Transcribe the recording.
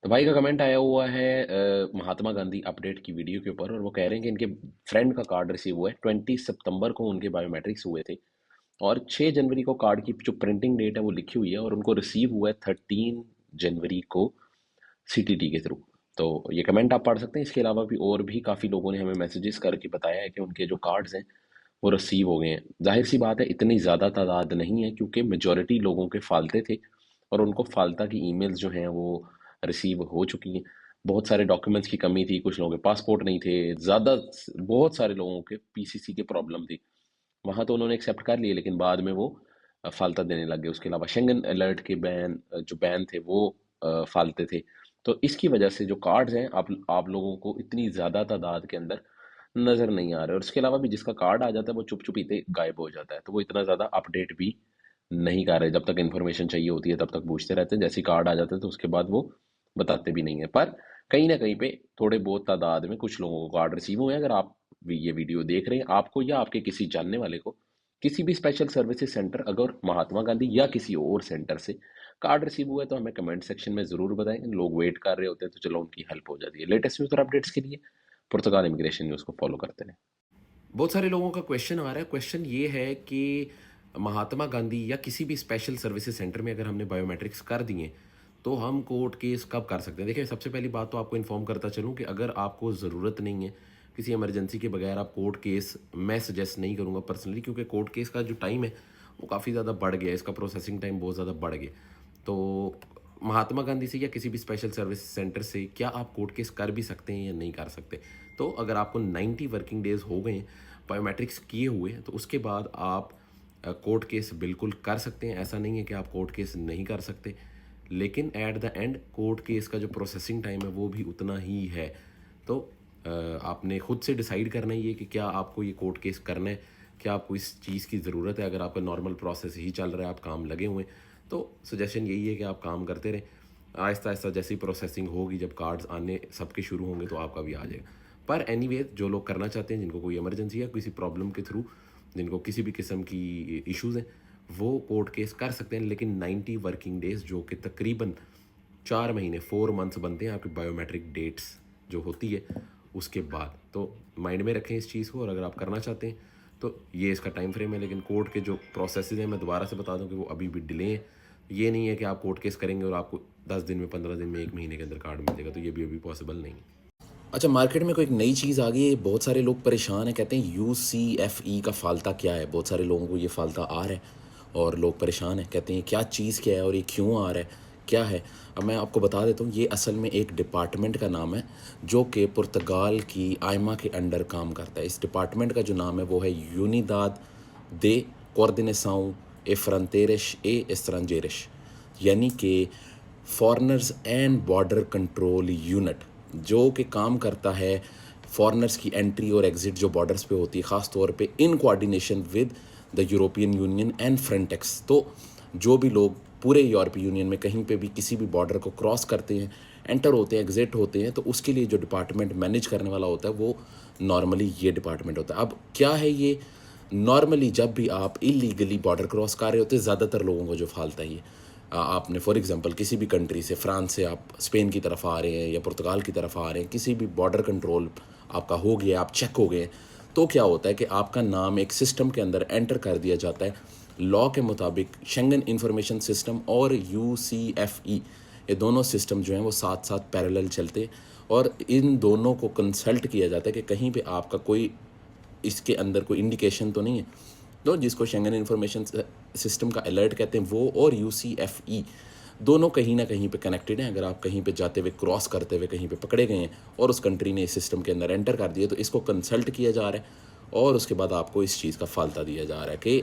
तो भाई का कमेंट आया हुआ है महात्मा गांधी अपडेट की वीडियो के ऊपर, और वो कह रहे हैं कि इनके फ्रेंड का कार्ड रिसीव हुआ है। 20 सितंबर को उनके बायोमेट्रिक्स हुए थे और 6 जनवरी को कार्ड की जो प्रिंटिंग डेट है वो लिखी हुई है, और उनको रिसीव हुआ है 13 जनवरी को सीटीटी के थ्रू। तो ये कमेंट आप पढ़ सकते हैं। इसके अलावा भी और भी काफ़ी लोगों ने हमें मैसेजेस करके बताया है कि उनके जो कार्ड्स हैं वो रिसीव हो गए हैं। जाहिर सी बात है, इतनी ज़्यादा तादाद नहीं है क्योंकि मेजॉरिटी लोगों के फालते थे और उनको फालता की ईमेल्स जो हैं वो रिसीव हो चुकी हैं। बहुत सारे डॉक्यूमेंट्स की कमी थी, कुछ लोगों के पासपोर्ट नहीं थे, बहुत सारे लोगों के पीसीसी की प्रॉब्लम थी। वहाँ तो उन्होंने एक्सेप्ट कर लिए, लेकिन बाद में वो फालता देने लग गए। उसके अलावा शेंगन अलर्ट के जो बैन थे वो फालते थे। तो इसकी वजह से जो कार्ड्स हैं आप लोगों को इतनी ज़्यादा तादाद के अंदर नज़र नहीं आ रहे, और उसके अलावा भी जिसका कार्ड आ जाता है वो चुप चुपीते गायब हो जाता है। तो वो इतना ज़्यादा अपडेट भी नहीं कर रहे। जब तक इन्फॉर्मेशन चाहिए होती है तब तक पूछते रहते हैं, जैसे ही कार्ड आ जाता है तो उसके बाद वो बताते भी नहीं है। पर कहीं ना कहीं पे थोड़े बहुत तादाद में कुछ लोगों को कार्ड रिसीव हुए हैं। अगर आप भी ये वीडियो देख रहे हैं, आपको या आपके किसी जानने वाले को किसी भी स्पेशल सर्विसेज सेंटर, अगर महात्मा गांधी या किसी और सेंटर से कार्ड रिसीव हुआ है, तो हमें कमेंट सेक्शन में ज़रूर बताएं। लोग वेट कर रहे होते हैं तो चलो उनकी हेल्प हो जाती है। लेटेस्ट न्यूज़ और अपडेट्स के लिए पुर्तगाल इमिग्रेशन न्यूज़ को फॉलो करते रहें। बहुत सारे लोगों का क्वेश्चन आ रहा है। क्वेश्चन ये है कि महात्मा गांधी या किसी भी स्पेशल सर्विसेज सेंटर में अगर हमने बायोमेट्रिक्स कर दिए तो हम कोर्ट केस कब कर सकते हैं। देखिए, सबसे पहली बात तो आपको इन्फॉर्म करता चलूँ कि अगर आपको ज़रूरत नहीं है किसी इमरजेंसी के बगैर आप कोर्ट केस, मैं सजेस्ट नहीं करूँगा पर्सनली, क्योंकि कोर्ट केस का जो टाइम है वो काफ़ी ज़्यादा बढ़ गया है। इसका प्रोसेसिंग टाइम बहुत ज़्यादा बढ़ गया। तो महात्मा गांधी से या किसी भी स्पेशल सर्विस सेंटर से क्या आप कोर्ट केस कर भी सकते हैं या नहीं कर सकते। तो अगर आपको 90 वर्किंग डेज़ हो गए हैं बायोमेट्रिक्स किए हुए, तो उसके बाद आप कोर्ट केस बिल्कुल कर सकते हैं। ऐसा नहीं है कि आप कोर्ट केस नहीं कर सकते, लेकिन at the end court case का जो प्रोसेसिंग टाइम है वो भी उतना ही है। तो आपने खुद से डिसाइड करना ही है कि क्या आपको ये कोर्ट केस करना है, क्या आपको इस चीज़ की ज़रूरत है। अगर आपका नॉर्मल प्रोसेस ही चल रहा है, आप काम लगे हुए हैं, तो सजेशन यही है कि आप काम करते रहें। आहिस्ता आहिस्ता जैसी प्रोसेसिंग होगी, जब कार्ड्स आने सबके शुरू होंगे तो आपका भी आ जाएगा। पर एनीवेज, जो लोग करना चाहते हैं, जिनको कोई इमरजेंसी या किसी प्रॉब्लम के थ्रू, जिनको किसी भी किस्म की इश्यूज़ हैं, वो कोर्ट केस कर सकते हैं। लेकिन 90 वर्किंग डेज़, जो कि तकरीबन 4 महीने, 4 मंथ्स बनते हैं आपकी बायोमेट्रिक डेट्स जो होती है उसके बाद। तो माइंड में रखें इस चीज़ को, और अगर आप करना चाहते हैं तो ये इसका टाइम फ्रेम है। लेकिन कोर्ट के जो प्रोसेसेस हैं, मैं दोबारा से बता दूं कि वो अभी भी डिले हैं। ये नहीं है कि आप कोर्ट केस करेंगे और आपको 10 दिन में, 15 दिन में, 1 महीने के अंदर कार्ड मिलेगा, तो ये भी अभी पॉसिबल नहीं है। अच्छा, मार्केट में कोई एक नई चीज़ आ गई है, बहुत सारे लोग परेशान हैं, कहते हैं UCFE का फ़ालता क्या है। बहुत सारे लोगों को ये फ़ालता आ रहा है और लोग परेशान हैं, कहते हैं क्या चीज़ क्या है और ये क्यों आ रहा है, क्या है। अब मैं आपको बता देता हूँ, ये असल में एक डिपार्टमेंट का नाम है जो कि पुर्तगाल की आइमा के अंडर काम करता है। इस डिपार्टमेंट का जो नाम है वो है यूनिदाद दे कोऑर्डिनेसाऊ ए फ्रंटेरिश ए एस्ट्रांजेरिश, यानी कि foreigners and border control unit, जो कि काम करता है फॉरेनर्स की एंट्री और एग्ज़िट जो बॉर्डर्स पे होती है, ख़ास तौर पे in coordination with the European union and Frontex. तो जो भी लोग पूरे यूरोपीय यूनियन में कहीं पे भी किसी भी बॉर्डर को क्रॉस करते हैं, एंटर होते हैं, एग्ज़िट होते हैं, तो उसके लिए जो डिपार्टमेंट मैनेज करने वाला होता है वो नॉर्मली ये डिपार्टमेंट होता है। अब क्या है ये, नॉर्मली जब भी आप इलीगली बॉर्डर क्रॉस कर रहे होते हैं, ज़्यादातर लोगों को जो फालता है ये, आपने फॉर एग्जांपल किसी भी कंट्री से, फ्रांस से आप स्पेन की तरफ आ रहे हैं या पुर्तगाल की तरफ आ रहे हैं, किसी भी बॉर्डर कंट्रोल आपका हो गया, आप चेक हो गए, तो क्या होता है कि आपका नाम एक सिस्टम के अंदर एंटर कर दिया जाता है। लॉ के मुताबिक शेंगन इंफॉर्मेशन सिस्टम और UCFE, ये दोनों सिस्टम जो हैं वो साथ साथ पैरेलल चलते हैं, और इन दोनों को कंसल्ट किया जाता है कि कहीं पे आपका कोई इसके अंदर कोई इंडिकेशन तो नहीं है। तो जिसको शेंगन इंफॉर्मेशन सिस्टम का अलर्ट कहते हैं, वो और UCFE दोनों कहीं ना कहीं पे कनेक्टेड हैं। अगर आप कहीं पे जाते हुए, क्रॉस करते हुए कहीं पे पकड़े गए हैं और उस कंट्री ने इस सिस्टम के अंदर एंटर कर दिया, तो इसको कंसल्ट किया जा रहा है और उसके बाद आपको इस चीज़ का फालता दिया जा रहा है कि